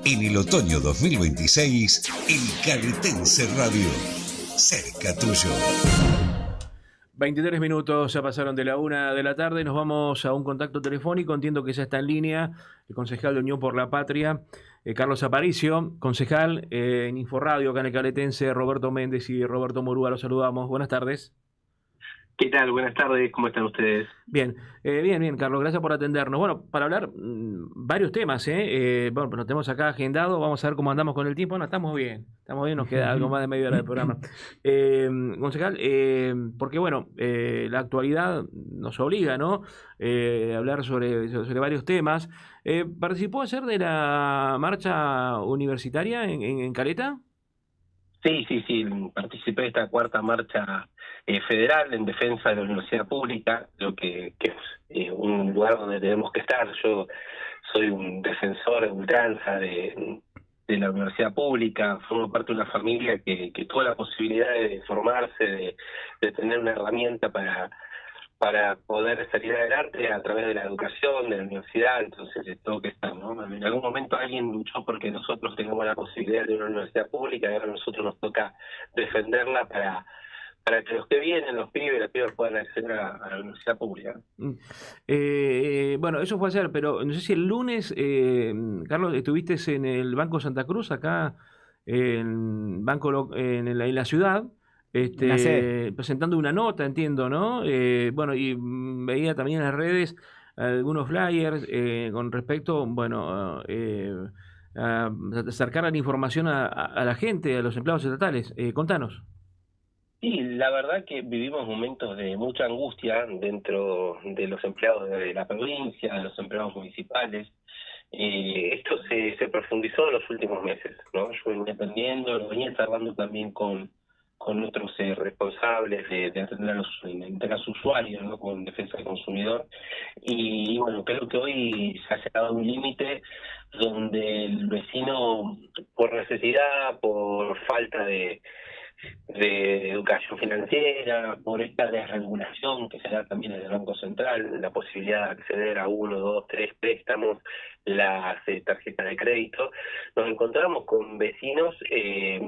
En el otoño 2026, el Caletense Radio, cerca tuyo. 23 minutos ya pasaron de la 1 de la tarde. Nos vamos a un contacto telefónico. Entiendo que ya está en línea el concejal de Unión por la Patria, Carlos Aparicio, concejal en Inforradio, acá en el Caletense. Roberto Méndez y Roberto Morúa, los saludamos. Buenas tardes. ¿Qué tal? Buenas tardes, ¿cómo están ustedes? Bien, bien, Carlos, gracias por atendernos. Bueno, para hablar varios temas, bueno, pues nos tenemos acá agendado, vamos a ver cómo andamos con el tiempo. No, estamos bien, nos queda algo más de media hora del programa. Concejal, porque bueno, la actualidad nos obliga, ¿no? A hablar sobre varios temas. ¿Participó ayer de la marcha universitaria en Caleta? Sí, participé de esta cuarta marcha federal en defensa de la universidad pública, lo que es un lugar donde tenemos que estar. Yo soy un defensor de ultranza de la universidad pública, formo parte de una familia que tuvo la posibilidad de formarse, de tener una herramienta para poder salir adelante a través de la educación, de la universidad. Entonces tengo que estar, ¿no? En algún momento alguien luchó porque nosotros tengamos la posibilidad de una universidad pública y ahora a nosotros nos toca defenderla para que los que vienen, los pibes y las pibas puedan acceder a la universidad pública. Bueno, eso fue ayer, pero no sé si el lunes, Carlos, estuviste en el Banco Santa Cruz, acá en la ciudad, presentando una nota, entiendo, ¿no? Bueno, y veía también en las redes algunos flyers con respecto, bueno, a acercar la información a la gente, a los empleados estatales. Contanos. Sí, la verdad que vivimos momentos de mucha angustia dentro de los empleados de la provincia, de los empleados municipales. Esto se profundizó en los últimos meses, ¿no? Yo venía aprendiendo, lo venía charlando también con otros responsables de atender a los usuarios, ¿no? Con defensa del consumidor. Y bueno, creo que hoy se ha llegado a un límite donde el vecino, por necesidad, por falta de educación financiera, por esta desregulación que se da también en el Banco Central, la posibilidad de acceder a 1, 2, 3 préstamos, las tarjetas de crédito, nos encontramos con vecinos,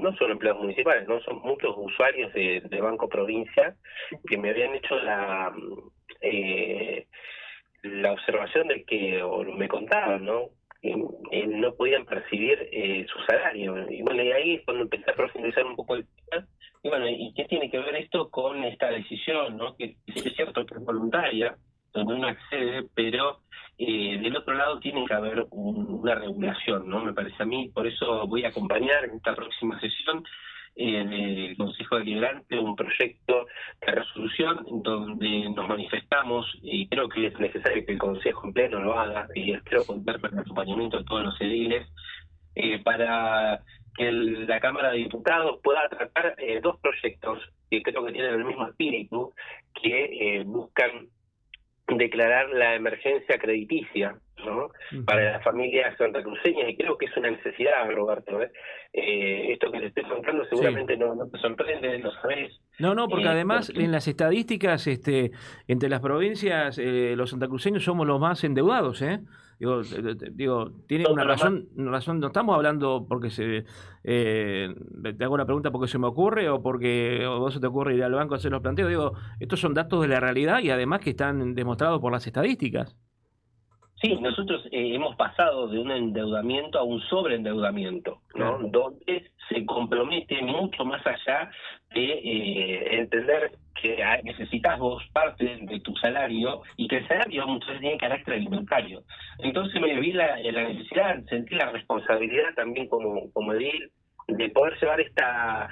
no solo empleados municipales, no son muchos usuarios de Banco Provincia que me habían hecho la observación de que, o me contaban, ¿no? No podían percibir su salario. Y bueno, y ahí es cuando empecé a profundizar un poco el tema. Y bueno, ¿y qué tiene que ver esto con esta decisión, ¿no? Que es cierto que es voluntaria, donde uno accede, pero del otro lado tiene que haber una regulación, ¿no? Me parece a mí. Por eso voy a acompañar en esta próxima sesión en el Consejo Deliberante un proyecto de resolución donde nos manifestamos, y creo que es necesario que el Consejo en pleno lo haga, y espero contar con el acompañamiento de todos los ediles, para que la Cámara de Diputados pueda tratar dos proyectos que creo que tienen el mismo espíritu, que buscan declarar la emergencia crediticia, ¿no? Para las familias santacruceñas, y creo que es una necesidad, Roberto. Esto que te estoy contando seguramente no te sorprende, lo sabés. No, porque además en las estadísticas, entre las provincias, los santacruceños somos los más endeudados, ¿eh? Digo, tiene una razón, no estamos hablando porque te hago una pregunta porque se me ocurre o porque a vos se te ocurre ir al banco a hacer los planteos. Digo, estos son datos de la realidad y además que están demostrados por las estadísticas. Sí, nosotros hemos pasado de un endeudamiento a un sobreendeudamiento, ¿no? Claro. Donde se compromete mucho más allá de entender que necesitas vos parte de tu salario y que el salario muchas veces tiene carácter alimentario. Entonces me vi la necesidad, sentí la responsabilidad también como edil de poder llevar esta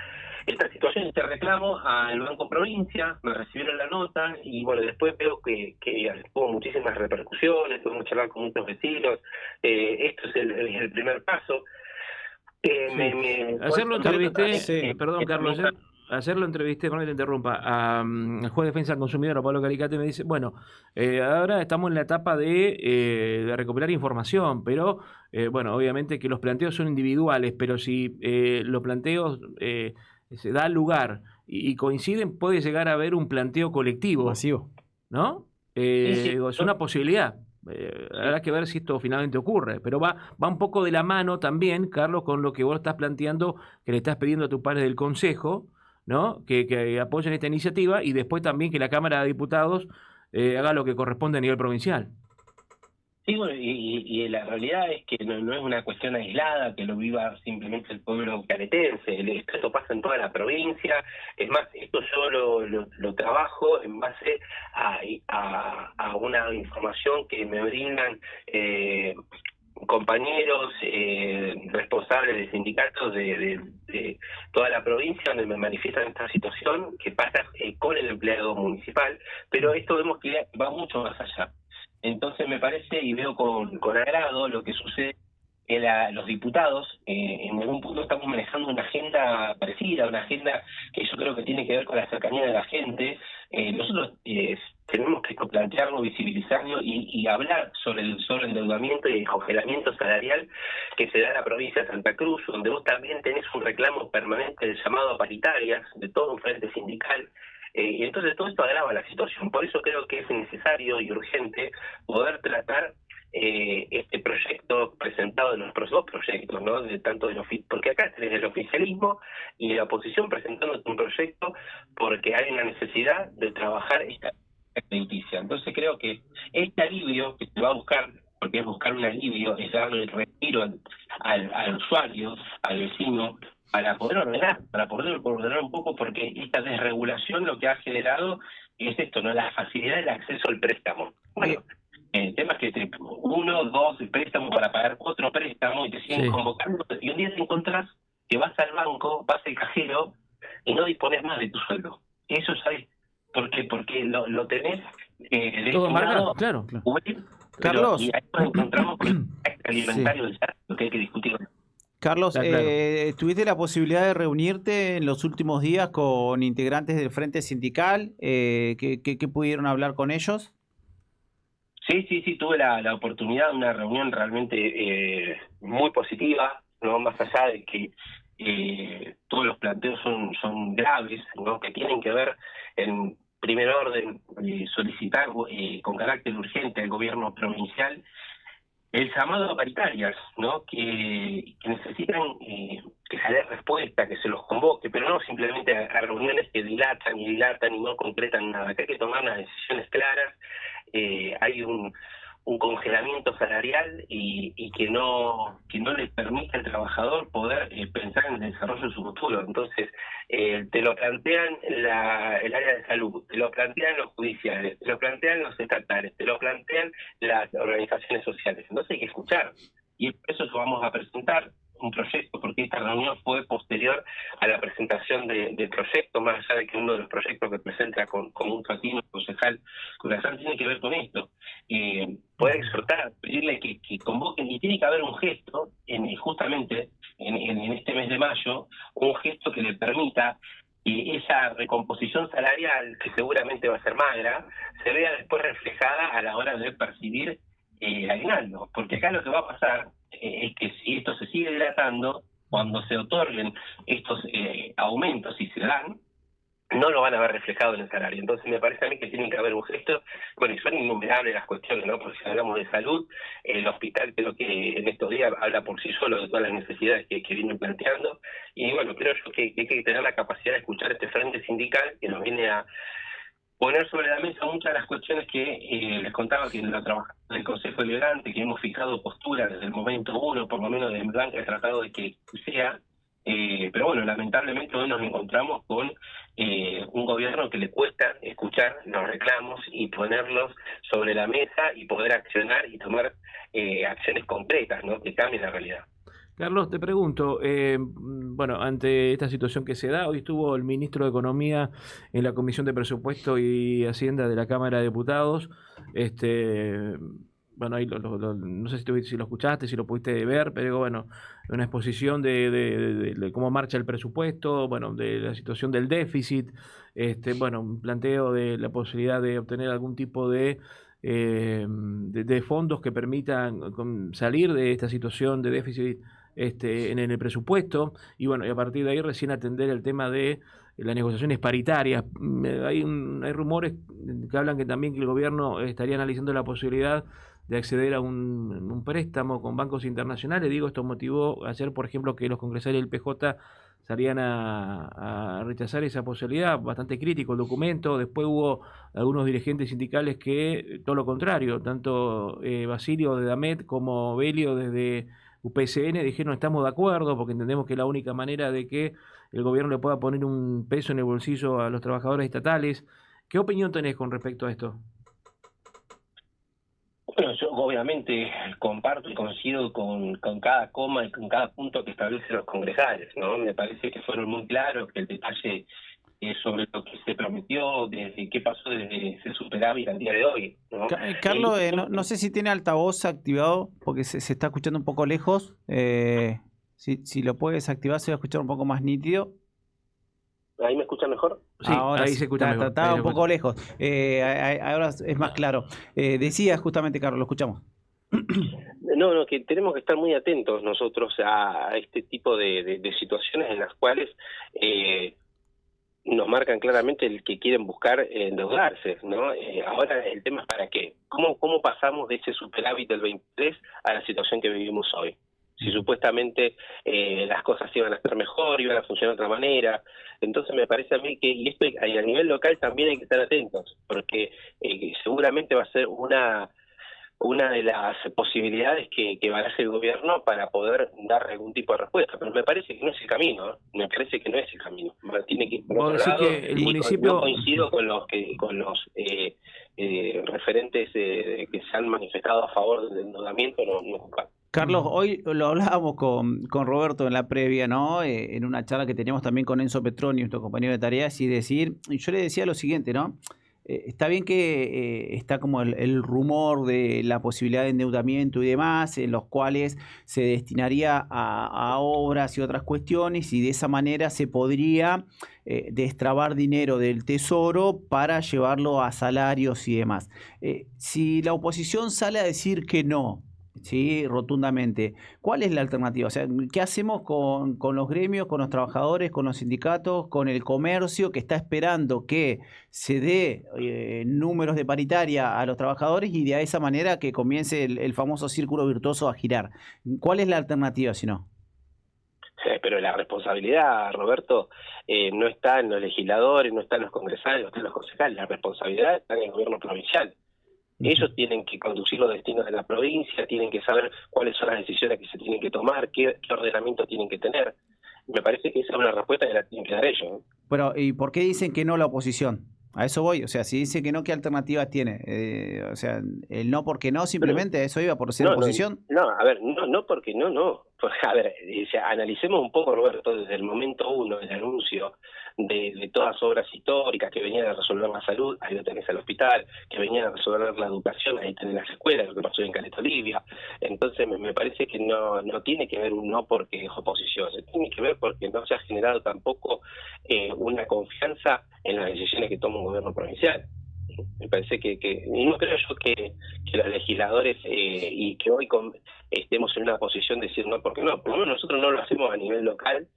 situación, este reclamo al Banco Provincia. Me recibieron la nota y bueno, después veo que tuvo muchísimas repercusiones, tuvimos que charlar con muchos vecinos. Esto es el primer paso. Ayer lo entrevisté, perdón Carlos, ayer lo entrevisté, perdón que te interrumpa, al juez de defensa del consumidor, a Pablo Caricate, me dice, bueno, ahora estamos en la etapa de recopilar información, pero bueno, obviamente que los planteos son individuales, pero si los planteos se da lugar y coinciden, puede llegar a haber un planteo colectivo. Masivo. ¿No? Sí. Es una posibilidad. habrá que ver si esto finalmente ocurre, pero va un poco de la mano también, Carlos, con lo que vos estás planteando, que le estás pidiendo a tus pares del Consejo, ¿no? Que apoyen esta iniciativa y después también que la Cámara de Diputados haga lo que corresponde a nivel provincial. Sí, bueno, y la realidad es que no es una cuestión aislada, que lo viva simplemente el pueblo caretense. Esto pasa en toda la provincia. Es más, esto yo lo trabajo en base a una información que me brindan compañeros responsables de sindicatos de toda la provincia, donde me manifiestan esta situación que pasa con el empleado municipal, pero esto vemos que va mucho más allá. Entonces me parece y veo con agrado lo que sucede que los diputados en algún punto estamos manejando una agenda parecida, una agenda que yo creo que tiene que ver con la cercanía de la gente. Nosotros tenemos que plantearlo, visibilizarlo y hablar sobre el sobreendeudamiento y el congelamiento salarial que se da en la provincia de Santa Cruz, donde vos también tenés un reclamo permanente del llamado a paritarias de todo un frente sindical. Y entonces todo esto agrava la situación. Por eso creo que es necesario y urgente poder tratar este proyecto presentado en los dos proyectos, ¿no? Porque acá tenés el oficialismo y la oposición presentando un proyecto porque hay una necesidad de trabajar esta crediticia. Entonces creo que este alivio que se va a buscar, porque es buscar un alivio, es darle el retiro al usuario, al vecino, para poder ordenar un poco, porque esta desregulación lo que ha generado es esto, ¿no? La facilidad del acceso al préstamo. Bueno, el tema es que 1, 2 préstamos para pagar otro préstamo y te siguen convocando, y un día te encontrás que vas al banco, vas al cajero y no dispones más de tu sueldo. Eso, ¿sabes por qué? Porque lo tenés todo marcado, claro. Carlos, y ahí nos encontramos con el alimentario del salario, que hay que discutir. Carlos, Claro. ¿tuviste la posibilidad de reunirte en los últimos días con integrantes del Frente Sindical? ¿Qué pudieron hablar con ellos? Sí, tuve la oportunidad de una reunión realmente muy positiva, no más allá de que todos los planteos son graves, ¿no? Que tienen que ver, en primer orden, solicitar con carácter urgente al gobierno provincial el llamado a paritarias, ¿no? Que necesitan que se dé respuesta, que se los convoque, pero no simplemente a reuniones que dilatan y no concretan nada. Acá hay que tomar unas decisiones claras. Hay un congelamiento salarial y que no le permite al trabajador poder pensar en el desarrollo de su futuro. Entonces, te lo plantean el área de salud, te lo plantean los judiciales, te lo plantean los estatales, te lo plantean las organizaciones sociales. Entonces hay que escuchar. Y por eso vamos a presentar un proyecto, porque esta reunión fue posterior a la presentación del proyecto, más allá de que uno de los proyectos que presenta con un catino concejal Corazón tiene que ver con esto. Poder exhortar, pedirle que convoquen, y tiene que haber un gesto, justamente en este mes de mayo, un gesto que le permita que esa recomposición salarial, que seguramente va a ser magra, se vea después reflejada a la hora de percibir el aguinaldo, porque acá lo que va a pasar es que si esto se sigue dilatando, cuando se otorguen estos aumentos, y se dan, no lo van a ver reflejado en el salario. Entonces me parece a mí que tiene que haber un gesto. Bueno, y son innumerables las cuestiones, ¿no? Porque si hablamos de salud, el hospital creo que en estos días habla por sí solo de todas las necesidades que vienen planteando, y bueno, creo yo que hay que tener la capacidad de escuchar este frente sindical que nos viene a poner sobre la mesa muchas de las cuestiones que les contaba, que la trabajamos en el Consejo Deliberante, que hemos fijado postura desde el momento uno, por lo menos de mi banca he tratado de que sea, pero bueno, lamentablemente hoy nos encontramos con un gobierno que le cuesta escuchar los reclamos y ponerlos sobre la mesa y poder accionar y tomar acciones concretas, ¿no? Que cambien la realidad. Carlos, te pregunto, bueno, ante esta situación que se da, hoy estuvo el ministro de Economía en la Comisión de Presupuesto y Hacienda de la Cámara de Diputados. Bueno, ahí no sé si lo escuchaste, si lo pudiste ver, pero bueno, una exposición de cómo marcha el presupuesto, bueno, de la situación del déficit, bueno, un planteo de la posibilidad de obtener algún tipo de fondos que permitan salir de esta situación de déficit en el presupuesto, y bueno, y a partir de ahí recién atender el tema de las negociaciones paritarias. Hay rumores que hablan que también que el gobierno estaría analizando la posibilidad de acceder a un préstamo con bancos internacionales. Digo, esto motivó ayer, por ejemplo, que los congresales del PJ salían a rechazar esa posibilidad, bastante crítico el documento. Después hubo algunos dirigentes sindicales que, todo lo contrario, tanto Basilio de Damet como Belio desde UPCN dijeron estamos de acuerdo porque entendemos que es la única manera de que el gobierno le pueda poner un peso en el bolsillo a los trabajadores estatales. ¿Qué opinión tenés con respecto a esto? Bueno, yo obviamente comparto y coincido con cada coma y con cada punto que establecen los congresales, ¿no? Me parece que fueron muy claros, que el detalle sobre lo que se prometió, desde qué pasó desde ese superávit al día de hoy, ¿no? Carlos, no sé si tiene altavoz activado, porque se está escuchando un poco lejos. Si lo puedes activar, se va a escuchar un poco más nítido. ¿Ahí me escuchan mejor? Sí, ahora ahí sí, se escucha mejor. Estaba un poco lejos. Ahora es más claro. Decía justamente, Carlos, lo escuchamos. No, que tenemos que estar muy atentos nosotros a este tipo de situaciones en las cuales nos marcan claramente el que quieren buscar endeudarse, ¿no? Ahora el tema es para qué. ¿Cómo pasamos de ese superávit del 23 a la situación que vivimos hoy? Si supuestamente las cosas iban a estar mejor, iban a funcionar de otra manera. Entonces me parece a mí que, y esto a nivel local también hay que estar atentos, porque seguramente va a ser una de las posibilidades que baraje el gobierno para poder dar algún tipo de respuesta. Pero me parece que no es el camino, ¿eh? Me parece que no es el camino. Tiene que ir por otro lado, que el municipio... No coincido con los referentes que se han manifestado a favor del endeudamiento, no comparto. Carlos, hoy lo hablábamos con Roberto en la previa, ¿no? En una charla que teníamos también con Enzo Petroni, nuestro compañero de tareas, y yo le decía lo siguiente, ¿no? Está bien que está como el rumor de la posibilidad de endeudamiento y demás, en los cuales se destinaría a obras y otras cuestiones, y de esa manera se podría destrabar dinero del Tesoro para llevarlo a salarios y demás. Si la oposición sale a decir que no, sí, rotundamente, ¿cuál es la alternativa? O sea, ¿qué hacemos con los gremios, con los trabajadores, con los sindicatos, con el comercio que está esperando que se dé números de paritaria a los trabajadores y de esa manera que comience el famoso círculo virtuoso a girar? ¿Cuál es la alternativa si no? Pero la responsabilidad, Roberto, no está en los legisladores, no está en los congresales, no está en los concejales. La responsabilidad está en el gobierno provincial. Ellos tienen que conducir los destinos de la provincia, tienen que saber cuáles son las decisiones que se tienen que tomar, qué ordenamiento tienen que tener. Me parece que esa es una respuesta que la tienen que dar ellos, ¿no? Pero, ¿y por qué dicen que no la oposición? A eso voy. O sea, si dice que no, ¿qué alternativas tiene? O sea, el no porque no, simplemente eso iba por ser oposición. No, a ver, no porque no. A ver, analicemos un poco, Roberto, desde el momento uno del anuncio de todas las obras históricas que venían a resolver la salud, ahí lo tenés al hospital, que venían a resolver la educación, ahí tenés las escuelas, lo que pasó en Caleta Olivia. Entonces me parece que no tiene que ver un no porque es oposición, se tiene que ver porque no se ha generado tampoco una confianza en las decisiones que toma un gobierno provincial. Me parece que y no creo yo que los legisladores y que hoy estemos en una posición de decir no porque no, por lo menos nosotros no lo hacemos a nivel local.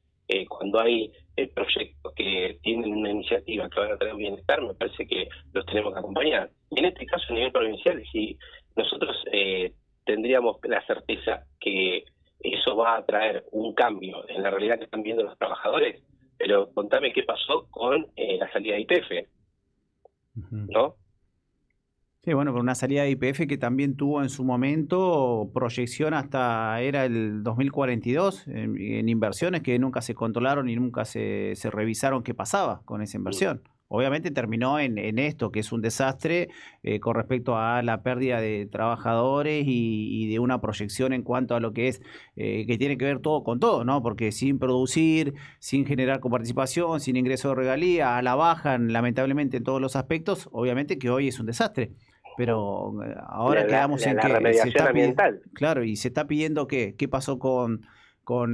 Cuando hay proyectos que tienen una iniciativa que van a traer bienestar, me parece que los tenemos que acompañar. Y en este caso, a nivel provincial, si nosotros tendríamos la certeza que eso va a traer un cambio en la realidad que están viendo los trabajadores, pero contame qué pasó con la salida de YPF, ¿no? Sí, bueno, con una salida de YPF que también tuvo en su momento proyección hasta era el 2042 en inversiones que nunca se controlaron y nunca se revisaron qué pasaba con esa inversión. Obviamente terminó en esto, que es un desastre con respecto a la pérdida de trabajadores y de una proyección en cuanto a lo que es, que tiene que ver todo con todo, ¿no? Porque sin producir, sin generar coparticipación, sin ingreso de regalía, a la baja, lamentablemente en todos los aspectos, obviamente que hoy es un desastre. Pero ahora quedamos en la que remediación ambiental. Claro, y se está pidiendo qué pasó con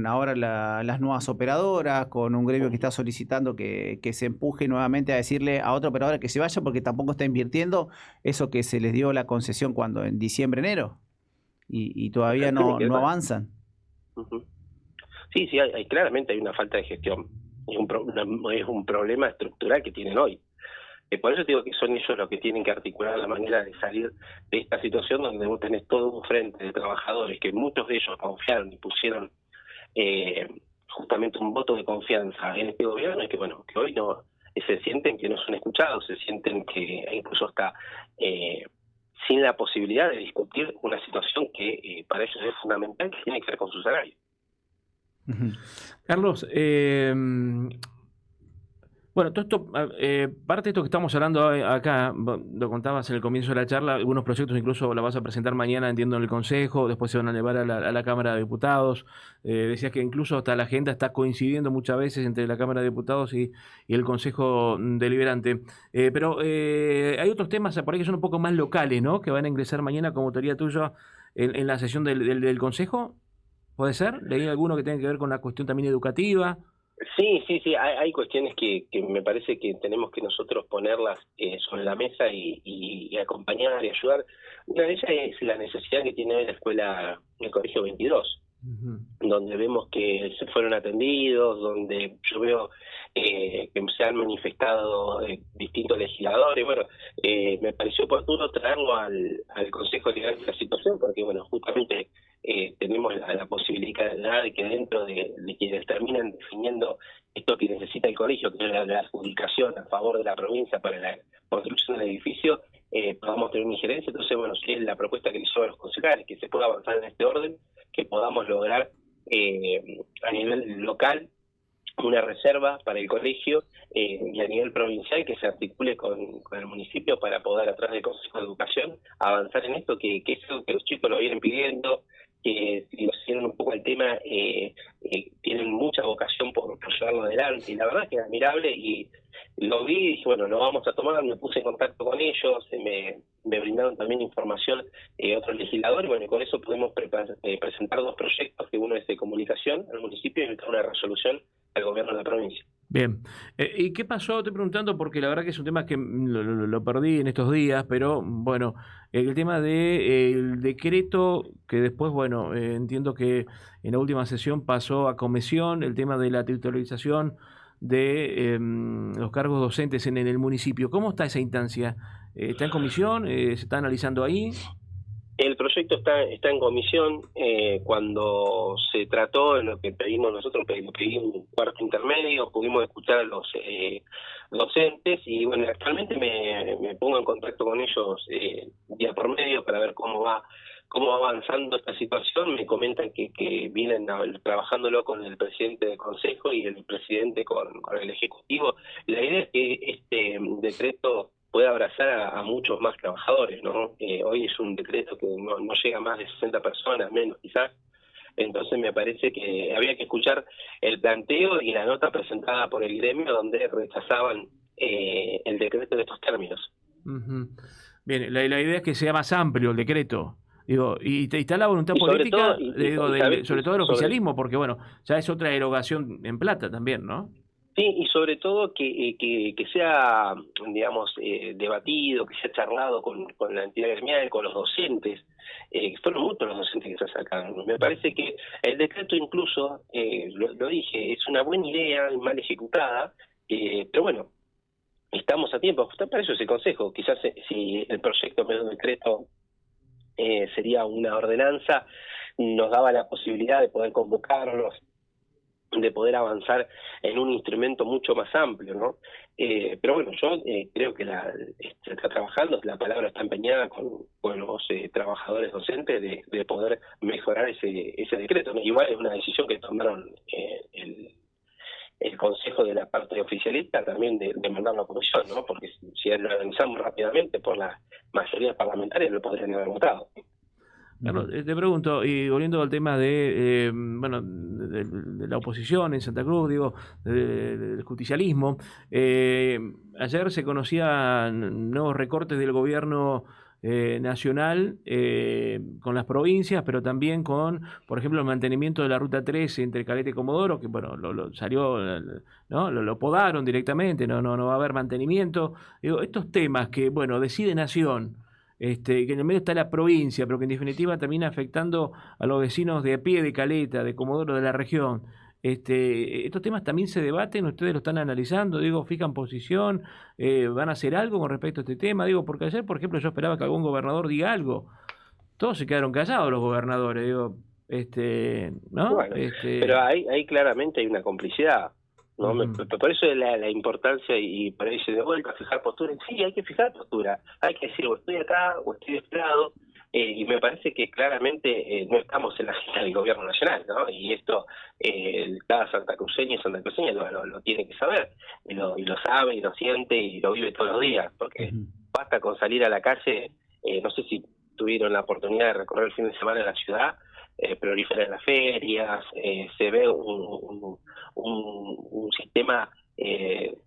ahora las nuevas operadoras, con un gremio que está solicitando que se empuje nuevamente a decirle a otra operadora que se vaya porque tampoco está invirtiendo eso que se les dio la concesión cuando en diciembre, enero, y todavía no avanzan. Sí, claramente hay una falta de gestión, es un problema estructural que tienen hoy. Por eso digo que son ellos los que tienen que articular la manera de salir de esta situación donde vos tenés todo un frente de trabajadores que muchos de ellos confiaron y pusieron justamente un voto de confianza en este gobierno, y que bueno, que hoy no se sienten que no son escuchados, se sienten que incluso está sin la posibilidad de discutir una situación que para ellos es fundamental, que tiene que ver con su salario. Carlos, bueno, todo esto, parte de esto que estamos hablando acá, lo contabas en el comienzo de la charla, algunos proyectos incluso la vas a presentar mañana, entiendo, en el Consejo, después se van a llevar a la Cámara de Diputados. Decías que incluso hasta la agenda está coincidiendo muchas veces entre la Cámara de Diputados y el Consejo Deliberante. Pero hay otros temas por ahí que son un poco más locales, ¿no? Que van a ingresar mañana como autoría tuya en la sesión del Consejo. ¿Puede ser? ¿Leí alguno que tenga que ver con la cuestión también educativa? Sí, hay cuestiones que me parece que tenemos que nosotros ponerlas sobre la mesa y acompañar y ayudar. Una de ellas es la necesidad que tiene la escuela, el Colegio 22, donde vemos que se fueron atendidos, donde yo veo que se han manifestado distintos legisladores. Bueno, me pareció oportuno traerlo al Consejo Legal de la situación, porque bueno, justamente tenemos la posibilidad de que dentro de quienes terminan definiendo esto que necesita el colegio, que es la adjudicación a favor de la provincia para la construcción del edificio, podamos tener una injerencia. Entonces, bueno, es la propuesta que hizo a los concejales, que se pueda avanzar en este orden, que podamos lograr a nivel local una reserva para el colegio y a nivel provincial que se articule con el municipio para poder, a través del Consejo de Educación, avanzar en esto, que es algo que los chicos lo vienen pidiendo, que si lo hicieron un poco el tema, tienen mucha vocación por llevarlo adelante, y la verdad es que es admirable, y lo vi y dije, bueno, lo vamos a tomar. Me puse en contacto con ellos, me brindaron también información otros legisladores, bueno, y con eso pudimos presentar dos proyectos, que uno es de comunicación al municipio y otro una resolución al gobierno de la provincia. Bien. ¿Y qué pasó? Estoy preguntando porque la verdad que es un tema que lo perdí en estos días, pero bueno, el tema del decreto que después, bueno, entiendo que en la última sesión pasó a comisión, el tema de la titularización de los cargos docentes en el municipio. ¿Cómo está esa instancia? ¿Está en comisión? ¿Se está analizando ahí? El proyecto está en comisión. Cuando se trató, lo que pedimos nosotros, pedimos un cuarto intermedio, pudimos escuchar a los docentes, y bueno, actualmente me pongo en contacto con ellos día por medio para ver cómo va avanzando esta situación. Me comentan que vienen trabajándolo con el presidente del Consejo y el presidente con el Ejecutivo. La idea es que este decreto puede abrazar a muchos más trabajadores, ¿no? Hoy es un decreto que no llega a más de 60 personas, menos quizás. Entonces me parece que había que escuchar el planteo y la nota presentada por el gremio, donde rechazaban el decreto de estos términos. Uh-huh. Bien, la idea es que sea más amplio el decreto. Digo, y está la voluntad política, sobre todo del oficialismo, porque bueno, ya es otra erogación en plata también, ¿no? Sí, y sobre todo que sea, digamos, debatido, que sea charlado con la entidad gremial, con los docentes, que fueron muchos los docentes que se acercaron. Me parece que el decreto incluso, lo dije, es una buena idea, mal ejecutada, pero bueno, estamos a tiempo. Para eso es el Consejo. Quizás si el proyecto de un decreto sería una ordenanza, nos daba la posibilidad de poder convocarlos, de poder avanzar en un instrumento mucho más amplio, ¿no? Pero bueno, yo creo que se está trabajando, la palabra está empeñada con los trabajadores docentes de poder mejorar ese decreto, ¿no? Igual es una decisión que tomaron el Consejo de la parte oficialista también de mandarlo a comisión, ¿no? Porque si lo analizamos rápidamente por la mayoría parlamentaria, lo podrían haber votado. Carlos, te pregunto, y volviendo al tema de la oposición en Santa Cruz, digo, del justicialismo, ayer se conocían nuevos recortes del gobierno nacional con las provincias, pero también con, por ejemplo, el mantenimiento de la Ruta 13 entre Caleta y Comodoro, que bueno, salió, ¿no? Lo podaron directamente, no va a haber mantenimiento. Digo, estos temas que, bueno, decide Nación, que en el medio está la provincia, pero que en definitiva termina afectando a los vecinos de a pie de Caleta, de Comodoro, de la región. Estos temas también se debaten, ustedes lo están analizando, digo, fijan posición, van a hacer algo con respecto a este tema, digo, porque ayer, por ejemplo, yo esperaba que algún gobernador diga algo. Todos se quedaron callados los gobernadores, digo, ¿no? Bueno, pero ahí claramente hay una complicidad, ¿no? Por eso es la importancia, y por ahí se de vuelta a fijar postura. Sí, hay que fijar postura, hay que decir, o estoy acá o estoy de este lado, y me parece que claramente no estamos en la agenda del gobierno nacional, ¿no? Y esto cada santacruceño y santacruceña lo tiene que saber, y lo sabe, y lo siente, y lo vive todos los días, porque basta con salir a la calle. No sé si tuvieron la oportunidad de recorrer el fin de semana en la ciudad, proliferan las ferias, se ve un sistema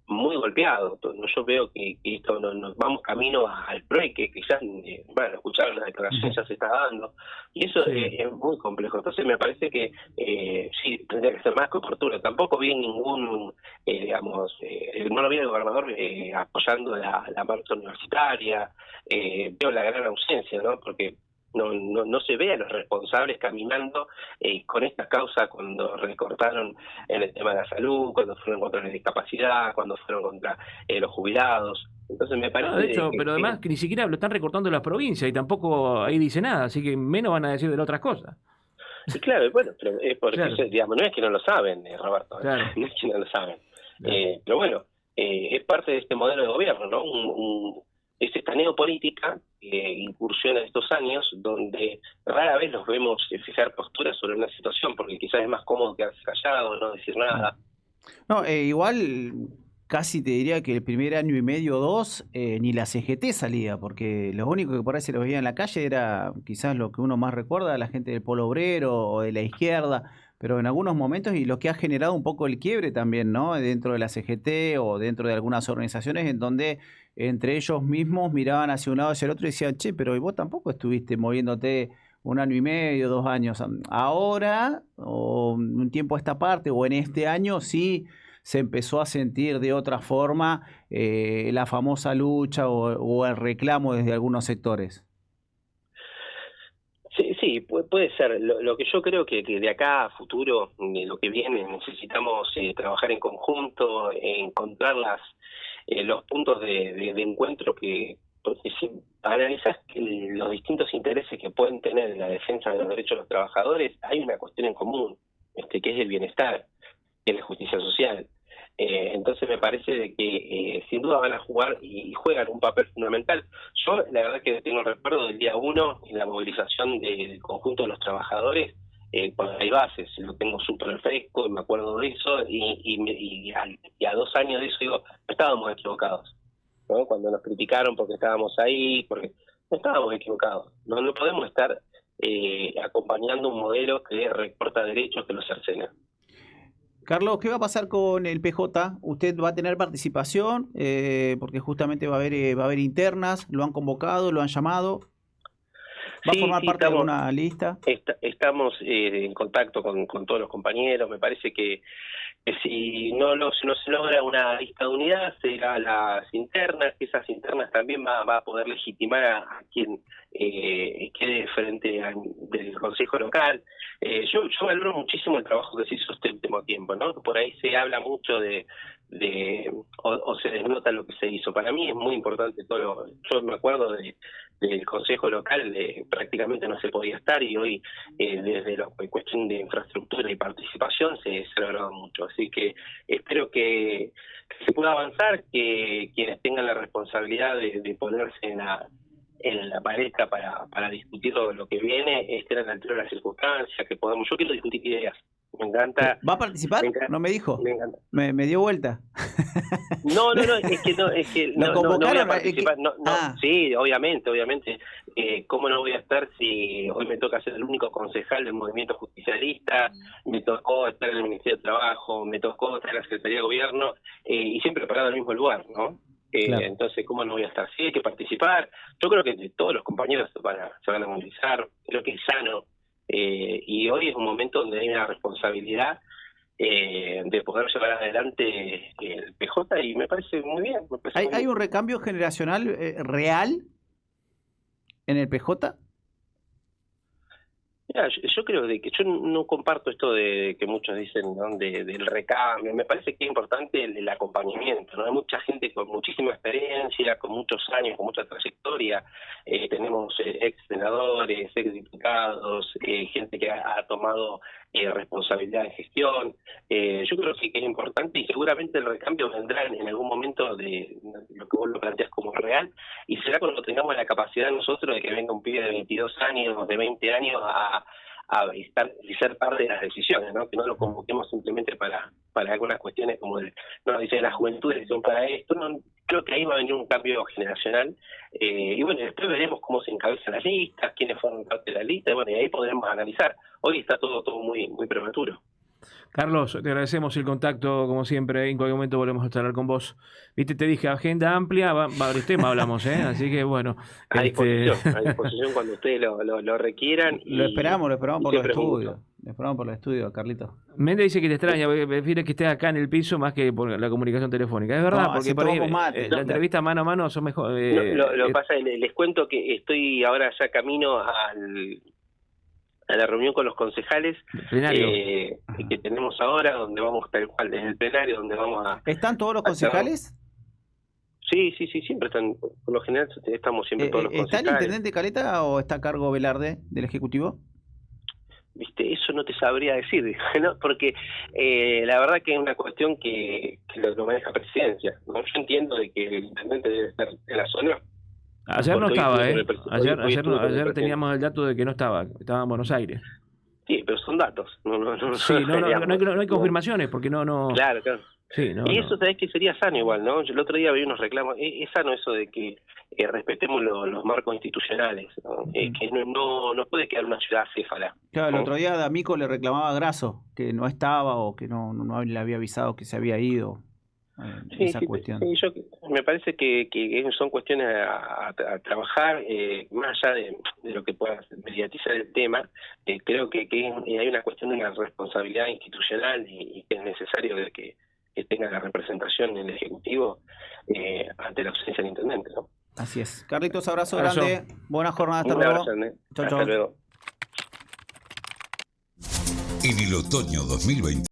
muy golpeado. Yo veo que esto nos vamos camino al PROE, que ya, bueno, escucharon las declaraciones, ya se está dando, y eso es muy complejo. Entonces me parece que sí, tendría que ser más cobertura. Tampoco vi ningún, no lo vi el gobernador apoyando la marcha universitaria. Veo la gran ausencia, ¿no? Porque no se ve a los responsables caminando con esta causa cuando recortaron en el tema de la salud, cuando fueron contra la discapacidad, cuando fueron contra los jubilados. Entonces me parece... de hecho, pero además que ni siquiera lo están recortando en las provincias y tampoco ahí dice nada, así que menos van a decir de las otras cosas. Y claro, bueno, pero es porque, claro, digamos, no es que no lo saben, Roberto, claro, no es que no lo saben. Claro. Pero bueno, es parte de este modelo de gobierno, ¿no? Es esta neopolítica incursiona estos años donde rara vez los vemos fijar posturas sobre una situación, porque quizás es más cómodo quedarse callado, no decir nada. No, igual casi te diría que el primer año y medio o dos ni la CGT salía, porque lo único que por ahí se los veía en la calle era quizás lo que uno más recuerda, la gente del Polo Obrero o de la izquierda, pero en algunos momentos, y lo que ha generado un poco el quiebre también, ¿no? Dentro de la CGT o dentro de algunas organizaciones en donde entre ellos mismos miraban hacia un lado hacia el otro y decían, che, pero vos tampoco estuviste moviéndote un año y medio, 2 años. Ahora, o un tiempo a esta parte, o en este año, sí se empezó a sentir de otra forma la famosa lucha o el reclamo desde algunos sectores. Sí, puede ser. Lo que yo creo que de acá a futuro, de lo que viene, necesitamos trabajar en conjunto, encontrar los puntos de encuentro, porque si analizas los distintos intereses que pueden tener en la defensa de los derechos de los trabajadores, hay una cuestión en común, que es el bienestar, que es la justicia social. Entonces me parece de que sin duda van a jugar y juegan un papel fundamental. Yo la verdad que tengo el recuerdo del día 1 en la movilización del conjunto de los trabajadores cuando hay bases, lo tengo súper fresco y me acuerdo de eso, y a 2 años de eso digo, no estábamos equivocados, ¿no? Cuando nos criticaron porque estábamos ahí, porque no estábamos equivocados, no podemos estar acompañando un modelo que recorta derechos, que los cercena. Carlos, ¿qué va a pasar con el PJ? ¿Usted va a tener participación? Porque justamente va a haber internas, ¿lo han convocado, lo han llamado? ¿Va a formar parte de alguna lista? Estamos en contacto con todos los compañeros. Me parece que si no se logra una lista de unidad, será las internas, que esas internas también va a poder legitimar a quien quede frente del Consejo Local. Yo valoro muchísimo el trabajo que se hizo este último tiempo, ¿no? Por ahí se habla mucho o se desnota lo que se hizo. Para mí es muy importante yo me acuerdo del Consejo Local, prácticamente no se podía estar, y hoy desde la cuestión de infraestructura y participación se ha logrado mucho. Así que espero que se pueda avanzar, que quienes tengan la responsabilidad de ponerse en la palestra para discutir lo que viene estén a la altura de las circunstancias, que podamos. Yo quiero discutir ideas. Me encanta. ¿Va a participar? No me dijo. Me encanta. Me dio vuelta. No, es que no voy a participar. Sí, obviamente. ¿Cómo no voy a estar si hoy me toca ser el único concejal del movimiento justicialista? Me tocó estar en el Ministerio de Trabajo, me tocó estar en la Secretaría de Gobierno, y siempre parado en el mismo lugar, ¿no? Claro. Entonces, ¿cómo no voy a estar? Sí, hay que participar. Yo creo que todos los compañeros se van a movilizar, creo que es sano. Y hoy es un momento donde hay una responsabilidad de poder llevar adelante el PJ, y me parece muy bien. ¿Hay un recambio generacional real en el PJ? Mira, yo creo de que yo no comparto esto de que muchos dicen, ¿no? del recambio. Me parece que es importante el acompañamiento, ¿no? Hay mucha gente con muchísima experiencia, con muchos años, con mucha trayectoria. Tenemos ex senadores, ex diputados, gente que ha tomado responsabilidad en gestión. Yo creo que es importante y seguramente el recambio vendrá en algún momento de lo que vos lo planteas como real, y será cuando tengamos la capacidad nosotros de que venga un pibe de 22 años, de 20 años a estar y ser parte de las decisiones, ¿no? Que no lo convoquemos simplemente para algunas cuestiones como no dice las juventudes son para esto. No, creo que ahí va a venir un cambio generacional, y bueno, después veremos cómo se encabezan las listas, quiénes forman parte de la lista, y bueno, y ahí podremos analizar. Hoy está todo muy muy prematuro. Carlos, te agradecemos el contacto, como siempre. En cualquier momento volvemos a charlar con vos. Viste, te dije, agenda amplia, varios temas hablamos, ¿eh? Así que bueno. A disposición cuando ustedes lo requieran. Lo esperamos por los estudios. Lo esperamos por los estudios, Carlito. Méndez dice que te extraña, prefiere que estés acá en el piso más que por la comunicación telefónica. Es verdad, No, porque por ahí, la entrevista mano a mano son mejor. Lo que pasa es que les cuento que estoy ahora ya camino a la reunión con los concejales que tenemos ahora, donde vamos tal cual, en el plenario, donde vamos a... ¿Están todos los concejales? Sí, siempre están, por lo general estamos siempre todos los concejales. ¿Está el intendente Caleta o está a cargo Velarde del Ejecutivo? Viste, eso no te sabría decir, ¿no? Porque la verdad que es una cuestión que lo maneja Presidencia, ¿no? Yo entiendo de que el intendente debe estar en la zona. Ayer no estaba, Ayer teníamos el dato de que no estaba en Buenos Aires. Sí, pero son datos. No hay confirmaciones, porque no. Claro. Sí, y eso sabés que sería sano igual, ¿no? Yo el otro día vi unos reclamos. Es sano eso de que respetemos los marcos institucionales, ¿no? Que no puede quedar una ciudad acéfala. Claro, el otro día D'Amico le reclamaba a Grasso que no estaba o que no le había avisado que se había ido. Esa cuestión. Sí, yo me parece que son cuestiones a trabajar, más allá de lo que pueda mediatizar el tema. Creo que hay una cuestión de una responsabilidad institucional y que es necesario de que tenga la representación en el Ejecutivo ante la ausencia del intendente, ¿no? Así es. Carlitos, abrazo grande. Buena jornada. Hasta luego. Hasta luego. En el otoño 2020